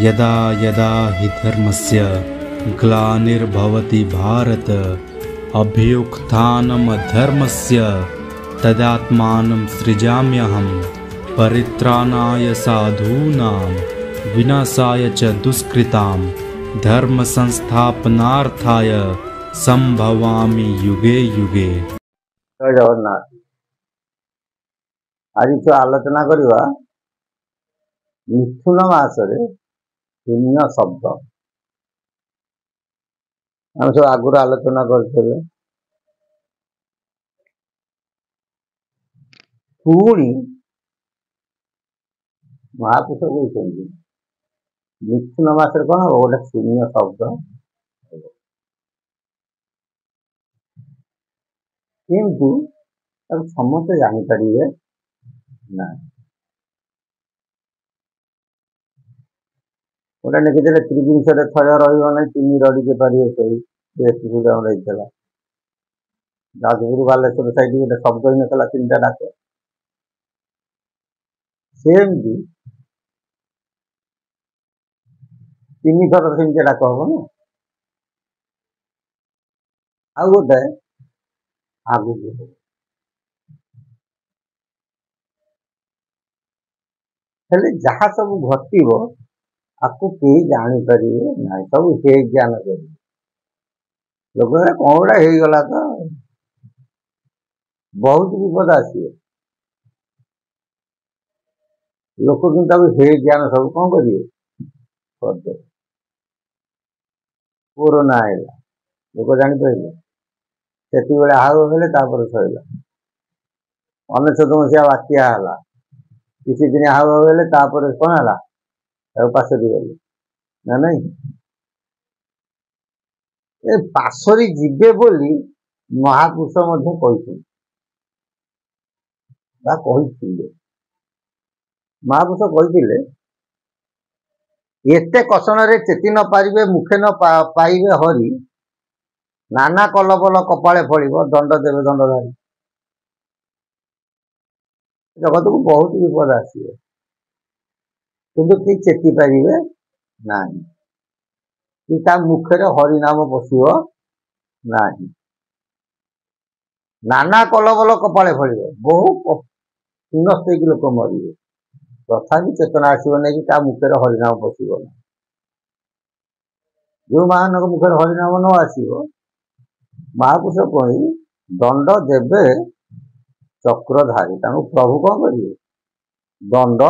यदा यदा हि धर्मस्य ग्लानिर्भवति भारत अभ्युत्थानमधर्मस्य तदात्मानं सृजाम्यहं परित्राणाय साधूनां विनाशाय च दुष्कृतां धर्म संस्थापनार्थाय संभवामि युगे युगे। जय जगन्नाथ। आज तो आलोचना करवा मिथुन मासरे शून्य शब्द आम सब आगुरी आलोचना करते पुणी महापुरुष कहते मिथुन मासरे कौन हम गोटे शून्य शब्द किंतु समस्ते जापर ना गोटे लिखिले त्रिविंश थय रही तीन रड़ी के पारे रही जाजपुर बालेश्वर साइड गोटे शब्द ही ना तीन टा डाक सेमती तीन थर सेमती डाक हम ना आ गोटे आगु जहाँ सब घटव आपको कई जापर ना सब हे ज्ञान कर लोक कौन गुड़ा हो तो बहुत विपद आसे लोक कि हे ज्ञान सब कौन करेंगे कोरोना है लोक जापर से हाव हेले सरला 19 मसीहा बात्या है किसी दिन हाव हेले कौन है पासरी गले ना नहीं ए पासरी जीवे बोली महापुरुष महापुरुष कहते एते कषण चेती न पारे मुखे न पाइबे हरि नाना कलबल कपाले फल दंड देवे दंडधारी जगत को बहुत विपद आसे किंतु कि चेती पारे ना कि मुखे हरिनाम पशु ना नाना कलबल कपाले फल बहु हिनस्थ लोक मरे तथापि चेतना आसब नहीं कि मुखे हरिनाम पशु ना जो मान मुखे हरिनाम न आसब महापुरुष कही दंड देवे चक्रधारी तेणु प्रभु कौन करेंगे दंड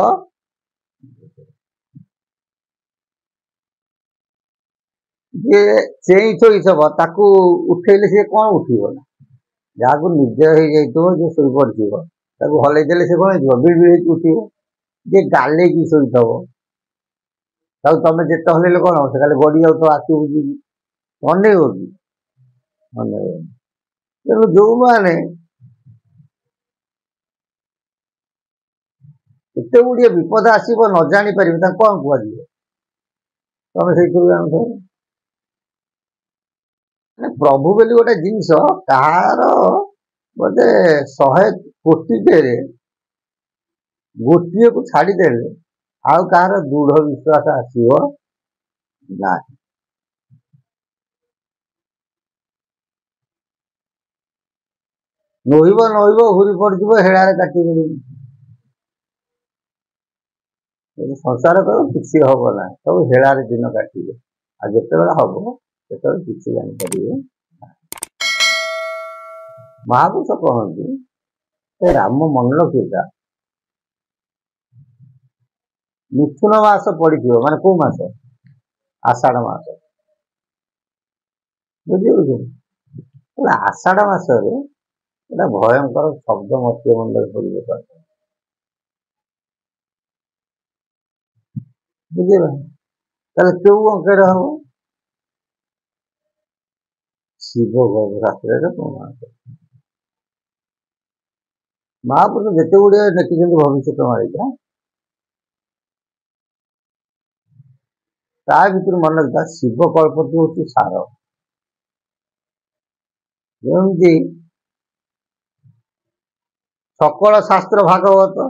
जे चेई थोई सब ताकू उठेले सी कौन उठिब ना जहाँ निज हो शोई पड़ हल से कौन हो बिड़ उठिब जे गाले की शोथब तुम जिते हल कौन हम से गड़ी जाऊ तो आखि बुझी अने हो कि अने तेणु जो मैंने एत गुड़िया विपद आसब न जापर कौन कह तुम से प्रभु बोली गोटे जिनस कहार बोधे 100 कोटी गोटे को छाड़दे आउ कहार दृढ़ विश्वास आसब ना नहिब नहिब हुरी पड़ हेड़े काटी संसार कह किसी हम ना सब हेड़े दिन काटे आ जिते हम से किसी जापर महापुरुष कहते राम मन रखा मिथुन मास पड़ मान कौ मास आषाढ़ मास बुझे आषाढ़ मसरे गोटे भयंकर शब्द मत मंडल पड़े बुझे क्यों अंक हम शिव शास्त्र महापुरुष जिते गुड़िया लिखिं भविष्य मारिका ता भर मन रखा शिव कल्पति हूँ सार जमी सकल शास्त्र भागवत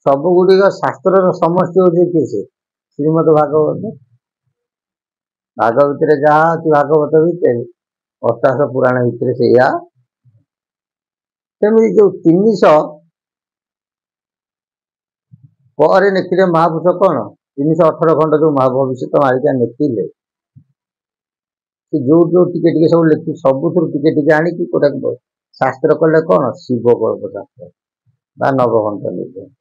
सब गुड़िक शास्त्र समष्टि होती किए ଶ୍ରୀମଦ ଭାଗବତ। ଭାଗବତରେ ଯାହା ଅଛି ଭାଗବତ ଭିତରେ, ଅଷ୍ଟାଦଶ ପୁରାଣ ଭିତରେ ସେଇଆ। ସେମିତି ଯୋଉ 300 ପରେ ଲେଖିଲେ ମହାପୁରୁଷ କଣ 318 ଖଣ୍ଡ ଯୋଉ ମହାଭବିଷ୍ୟତ ମାଳିକା ଲେଖିଲେ, ସେ ଯୋଉ ଟିକେ ଟିକେ ସବୁ ଲେଖି ସବୁଥିରୁ ଟିକେ ଟିକେ ଆଣିକି କୋଉଟା ଶାସ୍ତ୍ର କଲେ କଣ ଶିବ କଳ୍ପ ଶାସ୍ତ୍ର ବା ନବଘଣ୍ଟ ନିର୍ଘଣ୍ଟ।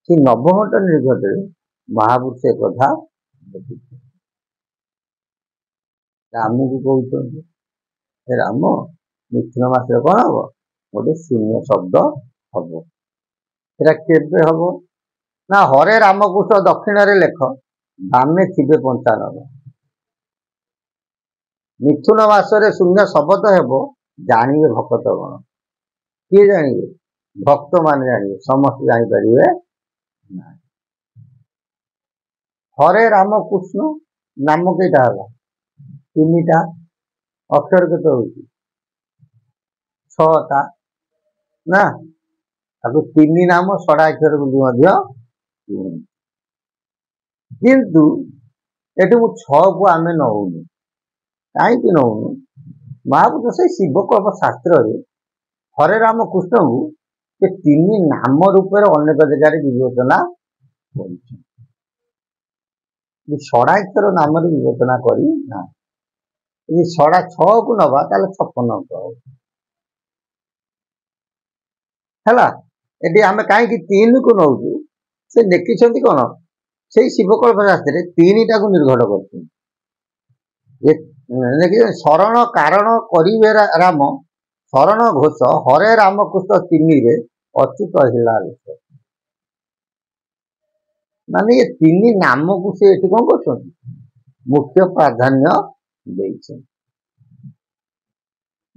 ସେ ନବଘଣ୍ଟ ନିର୍ଘଣ୍ଟରେ ମହାପୁରୁଷ କଥା ଲେଖିଥିଲେ। ରାମକୁ କହୁଛନ୍ତି, ରାମ ମିଥୁନ ମାସରେ କଣ ହବ, ଗୋଟେ ଶୂନ୍ୟ ଶବ୍ଦ ହବ। ସେଟା କେବେ ହବ ନା, ହରେ ରାମକୃଷ୍ଣ ଦକ୍ଷିଣରେ ଲେଖ, ବାମେ ଥିବେ 95। ମିଥୁନ ମାସରେ ଶୂନ୍ୟ ଶବ୍ଦ ହେବ, ଜାଣିବେ ଭକ୍ତ ଗଣ। କିଏ ଜାଣିବେ? ଭକ୍ତ ମାନେ ଜାଣିବେ, ସମସ୍ତେ ଜାଣିପାରିବେ ନାହିଁ। ହରେ ରାମକୃଷ୍ଣ ନାମ କେଇଟା ହେଲା? 3ଟା। ଅକ୍ଷର କେତେ ହଉଛି? 6ଟା ନା। ତାକୁ 3 ନାମ 6ଟା ବୋଲି ମଧ୍ୟ କୁହନ୍ତି। କିନ୍ତୁ ଏଠି ମୁଁ 6କୁ ଆମେ ନଉନୁ। କାହିଁକି ନଉନୁ? ମହାପୁରୁଷ ସେଇ ଶିବକଳ୍ପ ଶାସ୍ତ୍ରରେ ହରେ ରାମକୃଷ୍ଣଙ୍କୁ ସେ 3 ନାମ ରୂପରେ ଅନେକ ଜାଗାରେ ବିବେଚନା କରିଛନ୍ତି। 6ଟା ନାମରେ ବିବେଚନା କରି ନା, ଯଦି 6କୁ ନବା ତାହେଲେ 56 ଅଙ୍କ ହବ। ହେଲା। ଏଠି ଆମେ କାହିଁକି 3କୁ ନଉଛୁ? ସେ ଲେଖିଛନ୍ତି କଣ, ସେଇ ଶିବକଳ୍ପ ଶାସ୍ତ୍ରରେ 3ଟାକୁ ନିର୍ଘଟ କରୁଛନ୍ତି। ଶରଣ କାରଣ କରିବେ ରାମ, ଶରଣ ଘୋଷ ହରେ ରାମକୃଷ୍ଣ 3ରେ ଅଚ୍ୟୁତ ହେଲା। ମାନେ ଏ 3 ନାମକୁ ସେ ଏଠି କଣ କରୁଛନ୍ତି, ମୁଖ୍ୟ ପ୍ରାଧାନ୍ୟ ଦେଇଛନ୍ତି।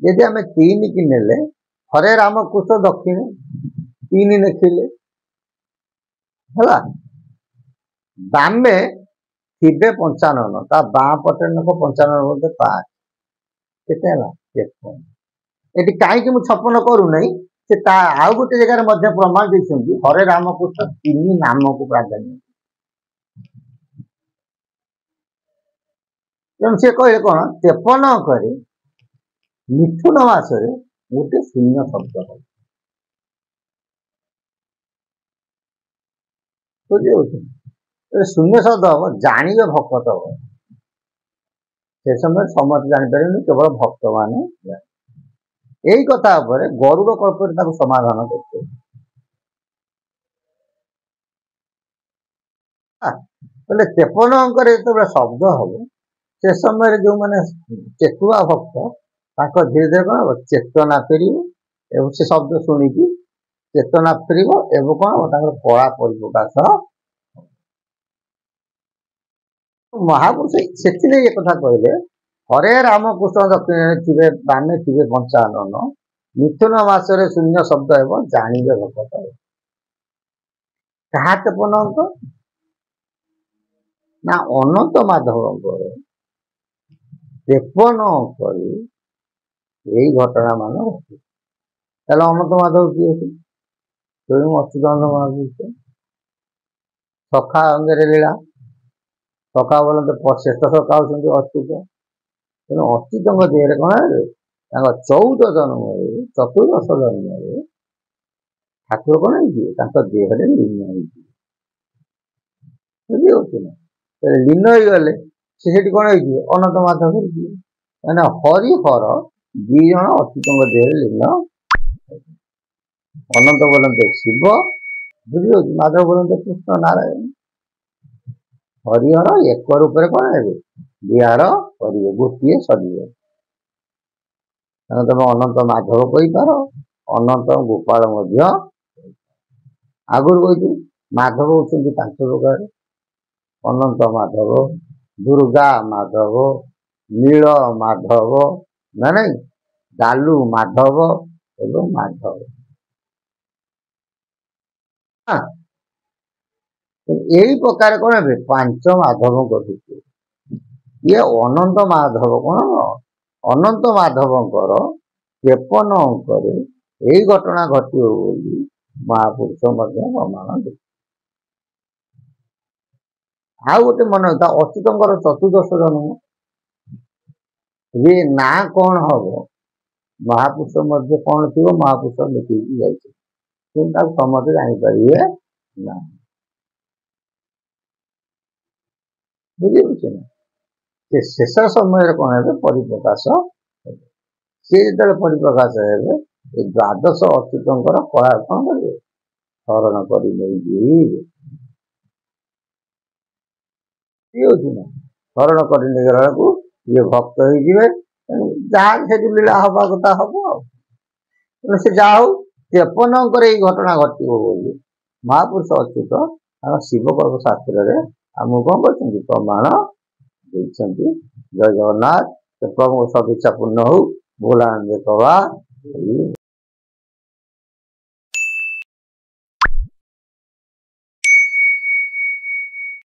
ଯଦି ଆମେ 3 କି ନେଲେ, ହରେ ରାମକୃଷ୍ଣ ଦକ୍ଷିଣ 3 ଲେଖିଲେ ହେଲା। ବାମେ ଥିବେ 95, ତା ବାଁ ପଟେ ଲୋକ 95 5 କେତେ ହେଲା 53। ଏଠି କାହିଁକି ମୁଁ 56 କରୁନାହିଁ, ସେ ତା ଆଉ ଗୋଟେ ଜାଗାରେ ମଧ୍ୟ ପ୍ରମାଣ ଦେଇଛନ୍ତି, ହରେ ରାମକୃଷ୍ଣ 3 ନାମକୁ ପ୍ରାଧାନ୍ୟ। ତେଣୁ ସେ କହିଲେ କଣ, 53 ଅଙ୍କରେ ମିଥୁନ ମାସରେ ଗୋଟେ ଶୂନ୍ୟ ଶବ୍ଦ ହବ। ବୁଝିଯାଉଛି? ଶୂନ୍ୟ ଶବ୍ଦ ହବ, ଜାଣିବେ ଭକ୍ତ ହବ। ସେ ସମୟରେ ସମସ୍ତେ ଜାଣିପାରିବେନି, କେବଳ ଭକ୍ତ ମାନେ। ଏଇ କଥା ଉପରେ ଗରୁଡ଼ କଳ୍ପରେ ତାକୁ ସମାଧାନ କରୁছে। ବୋଲେ 53 ଅଙ୍କରେ ଯେତେବେଳେ ଶବ୍ଦ ହବ, ସେ ସମୟରେ ଯୋଉମାନେ ଚେତୁଆ ଭକ୍ତ, ତାଙ୍କ ଧୀରେ ଧୀରେ କଣ ହବ, ଚେତନା ଫେରିବ ଏବଂ ସେ ଶବ୍ଦ ଶୁଣିକି ଚେତନା ଫେରିବ ଏବଂ କଣ ହବ, ତାଙ୍କର କଳା ପରିପ୍ରକାଶ। ମହାପୁରୁଷ ସେଥିପାଇଁ ଏ କଥା କହିଲେ, ହରେ ରାମକୃଷ୍ଣ ଦକ୍ଷିଣରେ ଥିବେ, ବାମେ ଥିବେ 55, ମିଥୁନ ମାସରେ ଶୂନ୍ୟ ଶବ୍ଦ ହେବ, ଜାଣିବେ ଭକ୍ତ। କାହା 53 ଅଙ୍କ ନା, ଅନନ୍ତ ମାଧବଙ୍କର 53 ଅଙ୍କରେ ଏଇ ଘଟଣା ମାନ ଘଟେ। ତାହେଲେ ଅନନ୍ତ ମାଧବ କିଏ ଅଛି? ତେଣୁ ଅଚ୍ୟୁତାନନ୍ଦ ମହାପୁରୁଷ ସଖା ଅଙ୍ଗରେ ଲୀଳା, ସଖା ବୋଲନ୍ତି ଶ୍ରେଷ୍ଠ ସଖା ହଉଛନ୍ତି ଅଚ୍ୟୁତ। ତେଣୁ ଅଚ୍ୟୁତଙ୍କ ଦେହରେ କଣ ହେଲେ, ତାଙ୍କ 14 ଜନ୍ମରେ, ଚତୁର୍ଦଶ ଜନ୍ମରେ ଠାକୁର କଣ ହେଇଯିବେ, ତାଙ୍କ ଦେହରେ ଲୀନ ହେଇଯିବେ। ବୁଝିଯାଉଛି ନା? ଲୀନ ହେଇଗଲେ ସେ ସେଠି କଣ ହେଇଯିବେ, ଅନନ୍ତ ମାଧବ ହେଇଯିବେ। ମାନେ ହରିହର 2 ଜଣ ଅଚ୍ୟୁତଙ୍କ ଦେହରେ ଲୀନ। ଅନନ୍ତ ବୋଲନ୍ତେ ଶିବ, ବୁଝିଯାଉଛି, ମାଧବ ବୋଲନ୍ତେ କୃଷ୍ଣ ନାରାୟଣ। ହରିହର ଏକ ରୂପରେ କଣ ହେବେ, ବିହାର କରିବେ, ଗୋଟିଏ ସରିବେ। ତମେ ଅନନ୍ତ ମାଧବ କହିପାର, ଅନନ୍ତ ଗୋପାଳ ମଧ୍ୟ। ଆଗରୁ କହିଛୁ ମାଧବ ହଉଛନ୍ତି 5 ପ୍ରକାର, ଅନନ୍ତ ମାଧବ, ଦୁର୍ଗା ମାଧବ, ନୀଳ ମାଧବ, ନା ନାଇଁ, ଡାଲୁ ମାଧବ ଏବଂ ମାଧବ। ଏଇ ପ୍ରକାର କଣ ହେବେ, 5 ମାଧବଙ୍କ ଭିତରେ ଇଏ ଅନନ୍ତ ମାଧବ କଣ, ଅନନ୍ତ ମାଧବଙ୍କର 53 ଅଙ୍କରେ ଏଇ ଘଟଣା ଘଟିବ ବୋଲି ମହାପୁରୁଷ ମଧ୍ୟ ପ୍ରମାଣ ଦେଇଛନ୍ତି। ଆଉ ଗୋଟେ ମନେ ରଖିଥା ଅଚ୍ୟୁତଙ୍କର ଚତୁର୍ଦ୍ଦଶ ଜନ୍ମ ଇଏ ନାଁ କଣ ହବ ମହାପୁରୁଷ ମଧ୍ୟ କଣ ଥିବ ମହାପୁରୁଷ ଲେଖିକି ଯାଇଛି କିନ୍ତୁ ତାକୁ ସମସ୍ତେ ଜାଣିପାରିବେ ନା ବୁଝିପାରୁଛ ନା ସେ ଶେଷ ସମୟରେ କଣ ହେବେ ପରିପ୍ରକାଶ ହେବେ ସେ ଯେତେବେଳେ ପରିପ୍ରକାଶ ହେବେ ଏ ଦ୍ୱାଦଶ ଅଚ୍ୟୁତଙ୍କର କଳା କଣ କରିବେ ସ୍ମରଣ କରି ନେଇଯିବେ ହଉଛି ନା ସ୍ମରଣ କରି ନେଇଗଲା ବେଳକୁ ଇଏ ଭକ୍ତ ହେଇଯିବେ ଯାହା ସେଠି ଲୀଳା ହବା କଥା ହବ ଆଉ ତେଣୁ ସେ ଯାହା ହଉ ତେପନଙ୍କର ଏଇ ଘଟଣା ଘଟିବ ବୋଲି ମହାପୁରୁଷ ଅଚ୍ୟୁତ ଆମ ଶିବକର୍ମ ଶାସ୍ତ୍ରରେ ଆମକୁ କଣ କରିଛନ୍ତି ପ୍ରମାଣ ଦେଇଛନ୍ତି ଜୟ ଜଗନ୍ନାଥ ପ୍ରଭୁଙ୍କ ସଦିଚ୍ଛା ପୂର୍ଣ୍ଣ ହଉ ଭୋଲାନନ୍ଦ କବା